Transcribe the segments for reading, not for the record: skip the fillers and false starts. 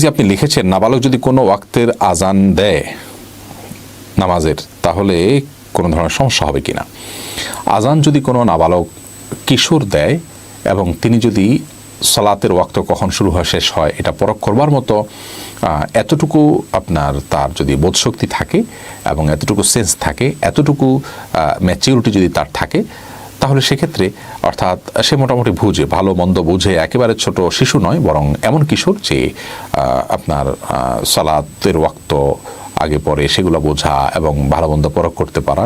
যে আপনি লিখেছেন নাবালক যদি কোনো ওয়াক্তের আজান দেয় নামাজের তাহলে কোনো ধরনের সমস্যা হবে কিনা। আজান যদি কোনো নাবালক কিশোর দেয় এবং তিনি যদি সালাতের ওয়াক্ত কখন শুরু হয় শেষ হয় এটা পরখ করবার মতো এতটুকু আপনার তার যদি বোধশক্তি থাকে এবং এতটুকু সেন্স থাকে, এতটুকু ম্যাচিউরিটি যদি তার থাকে, তাহলে সেক্ষেত্রে অর্থাৎ সে মোটামুটি বুঝে, ভালো মন্দ বুঝে, একেবারে ছোট শিশু নয় বরং এমন কিশোর যে আপনার সালাতের ওয়াক্ত আগে পরে সেগুলো বোঝা এবং ভালো মন্দ পরখ করতে পারা,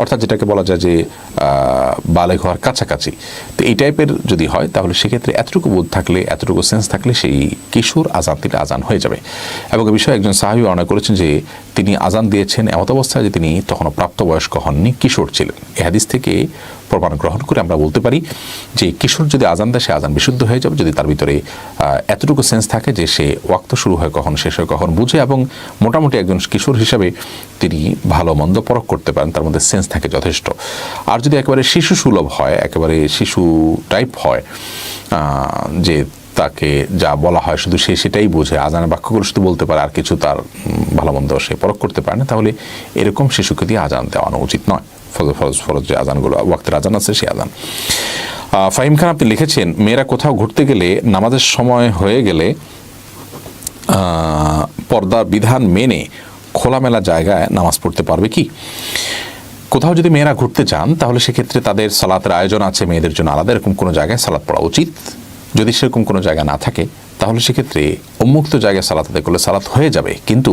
অর্থাৎ যেটাকে বলা যায় যে বালেগ হওয়ার কাছাকাছি। তো এই টাইপের যদি হয় তাহলে সেক্ষেত্রে এতটুকু বোধ থাকলে, এতটুকু সেন্স থাকলে সেই কিশোর আজান দিলে আজান হয়ে যাবে। এবং এ বিষয়ে একজন সাহাবী বর্ণনা করেছেন যে তিনি আজান দিয়েছেন এমত অবস্থায় যে তিনি তখনও প্রাপ্তবয়স্ক হননি, কিশোর ছিলেন। এই হাদিস থেকে প্রমাণ গ্রহণ করে আমরা বলতে পারি যে কিশোর যদি আজান দেয় সে আজান বিশুদ্ধ হয়ে যাবে যদি তার ভিতরে এতটুকু সেন্স থাকে যে সে ওয়াক্ত শুরু হয় কখন শেষ হয় কখন বুঝে এবং মোটামুটি একজন কিশোর হিসাবে তিনি ভালো মন্দ পরখ করতে পারেন, তার মধ্যে সেন্স থাকে যথেষ্ট। আর যদি একেবারে শিশু সুলভ হয়, একেবারে শিশু টাইপ হয় যে তাকে যা বলা হয় শুধু সে সেটাই বোঝে, আজানের বাক্যগুলো শুধু বলতে পারে আর কিছু তার ভালো মন্দ সে পরখ করতে পারে না, তাহলে এরকম শিশুকে দিয়ে আজান দেওয়ানো উচিত নয়। ফরজ যে আজানগুলো ওয়াক্তের আজান আছে সে আজান। ফাহিম খান আপনি লিখেছেন মেয়েরা কোথাও ঘুরতে গেলে নামাজের সময় হয়ে গেলে পর্দার বিধান মেনে খোলামেলা জায়গায় নামাজ পড়তে পারবে কি? কোথাও যদি মেয়েরা ঘুরতে চান তাহলে সেক্ষেত্রে তাদের সালাতের আয়োজন আছে, মেয়েদের জন্য আলাদা এরকম কোনো জায়গায় সালাত পড়া উচিত। যদি সেরকম কোনো জায়গা না থাকে তাহলে সেক্ষেত্রে উন্মুক্ত জায়গায় সালাত আদায় করলে সালাত হয়ে যাবে, কিন্তু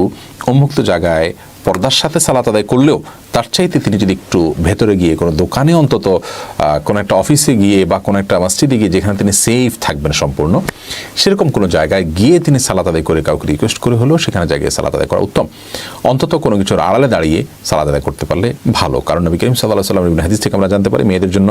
উন্মুক্ত জায়গায় পর্দার সাথে সালাত আদায় করলেও তার চাইতে তিনি যদি একটু ভেতরে গিয়ে কোনো দোকানে, অন্তত কোনো একটা অফিসে গিয়ে বা কোনো একটা মসজিদে গিয়ে যেখানে তিনি সেফ থাকবেন সম্পূর্ণ, সেরকম কোনো জায়গায় গিয়ে তিনি সালাত আদায় করে কাউকে রিকোয়েস্ট করে হলেও সেখানে জায়গায় সালাত আদায় করা উত্তম। অন্তত কোনো কিছুর আড়ালে দাঁড়িয়ে সালাত আদায় করতে পারলে ভালো। কারণ নবী করিম সাল্লাল্লাহু আলাইহি ওয়াসাল্লাম হাদিস থেকে আমরা জানতে পারি মেয়েদের জন্য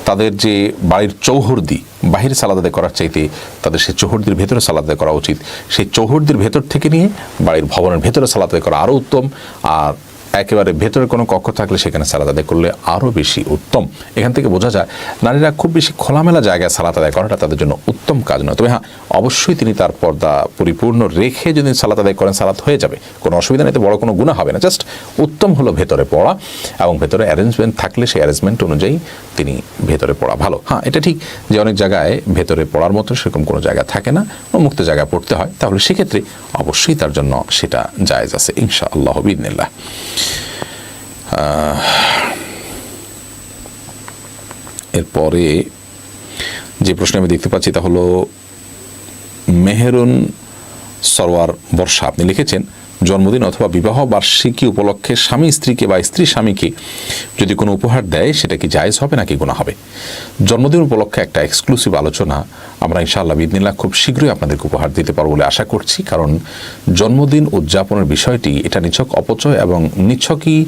তাদের যে বাড়ির চৌহদ্দি, বাহিরে সালাত আদায় করার চাইতে তাদের সেই চৌহদ্দির ভেতরে সালাত আদায় করা উচিত। সেই চৌহদ্দির ভেতর থেকে নিয়ে বাড়ির ভবনের ভেতরে সালাত আদায় করা আরও উত্তম। আর একেবারে ভেতরে কোনো কক্ষ থাকলে সেখানে সালাত আদায় করলে আরও বেশি উত্তম। এখান থেকে বোঝা যায় নারীরা খুব বেশি খোলামেলা জায়গায় সালাত আদায় করাটা তাদের জন্য উত্তম কাজ নয়। তবে হ্যাঁ, অবশ্যই তিনি তার পর্দা পরিপূর্ণ রেখে যদি সালাত আদায় করেন সালাত হয়ে যাবে, কোনো অসুবিধা নেই, বড় কোনো গুনাহ হবে না। জাস্ট উত্তম হলো ভেতরে পড়া এবং ভেতরে অ্যারেঞ্জমেন্ট থাকলে সেই অ্যারেঞ্জমেন্ট অনুযায়ী তিনি ভেতরে পড়া ভালো। হ্যাঁ, এটা ঠিক যে অনেক জায়গায় ভেতরে পড়ার মতো সেরকম কোনো জায়গা থাকে না, উন্মুক্ত জায়গায় পড়তে হয়, তাহলে সেক্ষেত্রে অবশ্যই তার জন্য সেটা জায়েজ আছে ইনশাআল্লাহ বিইذنিল্লাহ। এরপরে যে প্রশ্ন আমি দেখতে পাচ্ছি তা হলো মেহেরুন সরওয়ার বর্ষা আপনি লিখেছেন জন্মদিন অথবা বিবাহ বার্ষিকী উপলক্ষে স্বামী স্ত্রীকে বা স্ত্রী স্বামীকে যদি কোনো উপহার দেয় সেটা কি জায়েজ হবে নাকি গুনাহ হবে? জন্মদিন উপলক্ষে একটা এক্সক্লুসিভ আলোচনা আমরা ইনশাআল্লাহ বিইذনিল্লাহ খুব শীঘ্রই আপনাদেরকে উপহার দিতে পারবো বলে আশা করছি। কারণ জন্মদিন উদযাপনের বিষয়টি এটা নিছক অপচয় এবং নিছকই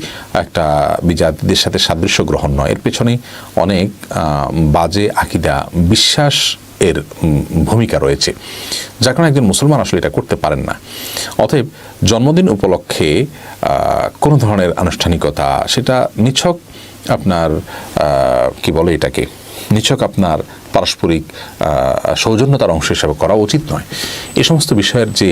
একটা বিজাতিদের সাথে সাদৃশ্য গ্রহণ নয়, এর পেছনে অনেক বাজে আকীদা, বিশ্বাস এর ভূমিকা রয়েছে, যার কারণে একজন মুসলমান আসলে এটা করতে পারেন না। অতএব জন্মদিন উপলক্ষে কোনো ধরনের আনুষ্ঠানিকতা সেটা নিছক আপনার কি বলে এটাকে, নিছক আপনার পারস্পরিক সৌজন্যতার অংশ হিসাবে করা উচিত নয়। এই সমস্ত বিষয়ের যে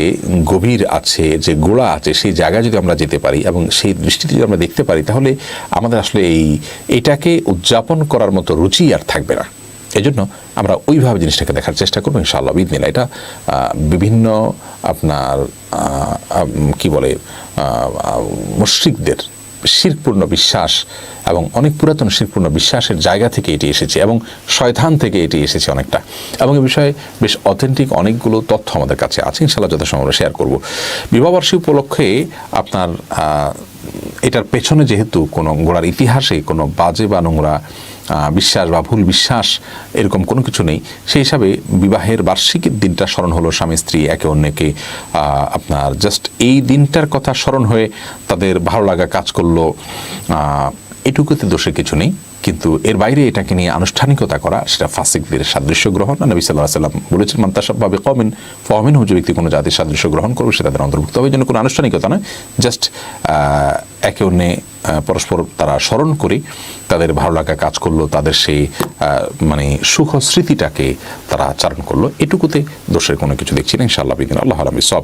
গভীর আছে, যে গোড়া আছে, সেই জায়গায় যদি আমরা যেতে পারি এবং সেই দৃষ্টিতে যদি আমরা দেখতে পারি তাহলে আমাদের আসলে এইটাকে উদযাপন করার মতো রুচি আর থাকবে না। এই জন্য আমরা ওইভাবে জিনিসটাকে দেখার চেষ্টা করবো ইনশাআল্লাহ বিইذনিল্লাহ। এটা বিভিন্ন আপনার কি বলে মুশরিকদের শিরকপূর্ণ বিশ্বাস এবং অনেক পুরাতন শিরকপূর্ণ বিশ্বাসের জায়গা থেকে এটি এসেছে এবং শয়তান থেকে এটি এসেছে অনেকটা, এবং এই বিষয়ে বেশ অথেন্টিক অনেকগুলো তথ্য আমাদের কাছে আছে, ইনশাআল্লাহ যথাসময় আমরা শেয়ার করব। বিবাহবার্ষিকী উপলক্ষে আপনার এটার পেছনে যেহেতু কোনো গোড়ার ইতিহাসে কোনো বাজে বা নোংরা বিশ্বাস বা ভুল বিশ্বাস এরকম কোনো কিছু নেই, সেই হিসাবে বিবাহের বার্ষিকীর দিনটা স্মরণ হলো স্বামী স্ত্রী একে অন্যকে আপনার জাস্ট এই দিনটার কথা স্মরণ হয়ে তাদের ভালো লাগা কাজ করলো, এটুকুতে দোষের কিছু নেই। কিন্তু এর বাইরে এটাকে নিয়ে আনুষ্ঠানিকতা করা সেটা ফাসিকদের সাদৃশ্য গ্রহণ। নবী সাল্লাল্লাহু আলাইহি ওয়াসাল্লাম বলেছেন মান তাশাব্বাহা বিকওমিন ফাহুমিনহুম, যে ব্যক্তি কোনো জাতির সাদৃশ্য গ্রহণ করবে সেটা তাদের অন্তর্ভুক্ত হবে। এই জন্য কোনো আনুষ্ঠানিকতা নয়, জাস্ট একে অন্যে পরস্পর তারা স্মরণ করে তাদের ভালো লাগা কাজ করলো, তাদের সেই মানে সুখ স্মৃতিটাকে তারা চারণ করলো, এটুকুতে দোষের কোনো কিছু দেখছি না ইনশাআল্লাহ বিদিন আল্লাহ আলমী সব।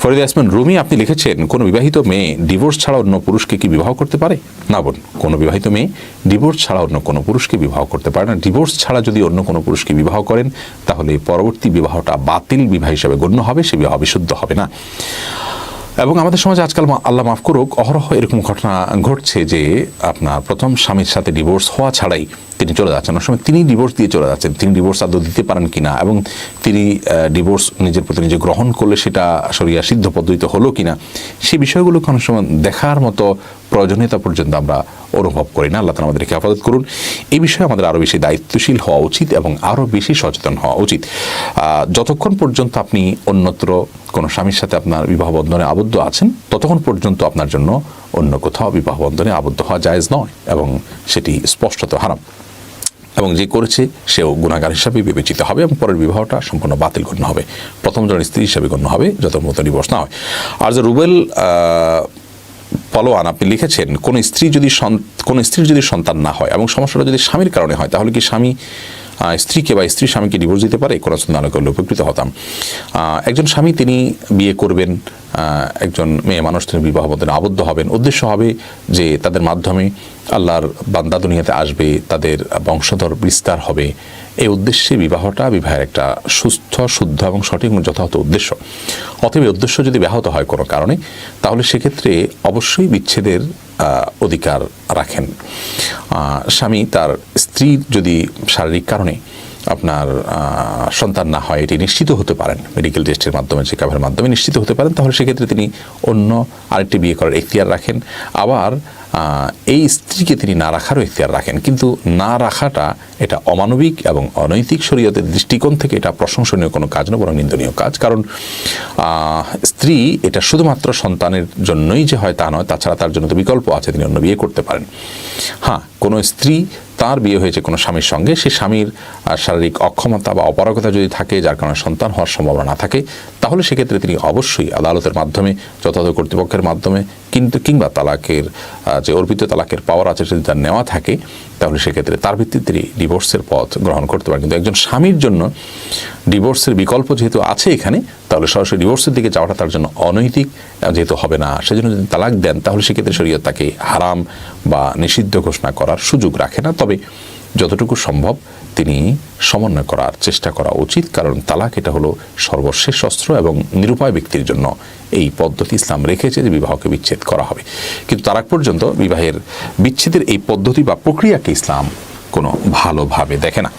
ফরিদা ইয়াসমিন রুমি আপনি লিখেছেন, কোনো বিবাহিত মেয়ে ডিভোর্স ছাড়া অন্য পুরুষকে কি বিবাহ করতে পারে? না বোন, কোনো বিবাহিত মেয়ে ডিভোর্স ছাড়া অন্য কোনো পুরুষকে বিবাহ করতে পারে না। ডিভোর্স ছাড়া যদি অন্য কোনো পুরুষকে বিবাহ করেন তাহলে পরবর্তী বিবাহটা বাতিল বিবাহ হিসেবে গণ্য হবে, সে বিবাহ বিশুদ্ধ হবে না। এবং আমাদের সমাজে আজকাল আল্লাহ মাফ করুক অহরহ এরকম ঘটনা ঘটছে যে আপনার প্রথম স্বামীর সাথে ডিভোর্স হওয়া ছাড়াই তিনি চলে যাচ্ছেন, অনেক সময় তিনি ডিভোর্স দিয়ে চলে যাচ্ছেন, তিনি ডিভোর্স আদৌ দিতে পারেন কিনা এবং তিনি ডিভোর্স নিজের প্রতি নিজে গ্রহণ করলে সেটা শরিয়া সিদ্ধ পদ্ধতিতে হলো কিনা, সেই বিষয়গুলোকে অনেক সময় দেখার মতো প্রয়োজনীয়তা পর্যন্ত আমরা অনুভব করি না। আল্লাহ তাআলা আমাদেরকে হেফাজত করুন। এই বিষয়ে আমাদের আরও বেশি দায়িত্বশীল হওয়া উচিত এবং আরও বেশি সচেতন হওয়া উচিত। যতক্ষণ পর্যন্ত আপনি অন্যত্র কোনো স্বামীর সাথে আপনার বিবাহ বন্ধনে আবদ্ধ আছেন ততক্ষণ পর্যন্ত আপনার জন্য অন্য কোথাও বিবাহ বন্ধনে আবদ্ধ হওয়া জায়েজ নয় এবং সেটি স্পষ্টত হারাম, এবং যে করেছে সেও গুনাহগার হিসাবে বিবেচিত হবে এবং পরের বিবাহটা সম্পূর্ণ বাতিল গণ্য হবে, প্রথম জনের স্ত্রী হিসাবে গণ্য হবে যত মতো ডিভোর্স না হয়। আর যে রুবেল পলোয়ান আপনি লিখেছেন, কোন স্ত্রীর যদি সন্তান না হয় এবং সমস্যাটা যদি স্বামীর কারণে হয় তাহলে কি স্বামী স্ত্রীকে বা স্ত্রী স্বামীকে ডিভোর্স দিতে পারে? কোন সন্তান করলে উপকৃত হতাম। একজন স্বামী তিনি বিয়ে করবেন, একজন মেয়ে মানুষ তিনি বিবাহ বন্ধনে আবদ্ধ হবেন, উদ্দেশ্য হবে যে তাদের মাধ্যমে আল্লাহর বান্দা দুনিয়াতে আসবে, তাদের বংশধর বিস্তার হবে, এই উদ্দেশ্যে বিবাহের একটা সুস্থ শুদ্ধ এবং সঠিক যথাযথ উদ্দেশ্য। অতএব উদ্দেশ্য যদি ব্যাহত হয় কোনো কারণে তাহলে সেক্ষেত্রে অবশ্যই বিচ্ছেদের অধিকার রাখেন। স্বামী তার স্ত্রীর যদি শারীরিক কারণে আপনার সন্তান না হয় এটি নিশ্চিত হতে পারেন, মেডিকেল টেস্টের মাধ্যমে চেকআপের মাধ্যমে নিশ্চিত হতে পারেন, তাহলে সেক্ষেত্রে তিনি অন্য আরেকটি বিয়ে করার এখতিয়ার রাখেন। আবার এই স্ত্রীকে তিনি না রাখারও এখতিয়ার রাখেন, কিন্তু না রাখাটা এটা অমানবিক এবং অনৈতিক শরীয়তের দৃষ্টিকোণ থেকে এটা প্রশংসনীয় কোনো কাজ নয়, বরং নিন্দনীয় কাজ। কারণ স্ত্রী এটা শুধুমাত্র সন্তানের জন্যই যে হয় তা নয়, তাছাড়া তার জন্য তো বিকল্প আছে, তিনি অন্য বিয়ে করতে পারেন। হ্যাঁ, কোনো স্ত্রী তার বিয়ে হয়েছে কোনো স্বামীর সঙ্গে, সে স্বামীর শারীরিক অক্ষমতা বা অপারগতা যদি থাকে যার কারণে সন্তান হওয়ার সম্ভাবনা না থাকে, তাহলে সেক্ষেত্রে তিনি অবশ্যই আদালতের মাধ্যমে যথাযথ কর্তৃপক্ষের মাধ্যমে কিংবা তালাকের যে অর্পিত তালাকের পাওয়ার আছে যদি তার নেওয়া থাকে তাহলে সেক্ষেত্রে তার ভিত্তিতে তিনি ডিভোর্সের পথ গ্রহণ করতে পারেন। কিন্তু একজন স্বামীর জন্য ডিভোর্সের বিকল্প যেহেতু আছে এখানে, তাহলে সরাসরি ডিভোর্সের দিকে যাওয়াটা তার জন্য অনৈতিক যেহেতু হবে না, সেজন্য যদি তালাক দেন তাহলে সেক্ষেত্রে শরীয়ত তাকে হারাম বা নিষিদ্ধ ঘোষণা করার সুযোগ রাখে না। তবে যতটুকু সম্ভব তিনি সমন্বয় করার চেষ্টা করা উচিত, কারণ তালাক এটা হলো সর্বশেষ অস্ত্র এবং নিরুপায় ব্যক্তির জন্য এই পদ্ধতি ইসলাম রেখেছে যে বিবাহকে বিচ্ছেদ করা হবে। কিন্তু তালাক পর্যন্ত বিবাহের বিচ্ছেদের এই পদ্ধতি বা প্রক্রিয়াকে ইসলাম কোনো ভালোভাবে দেখে না।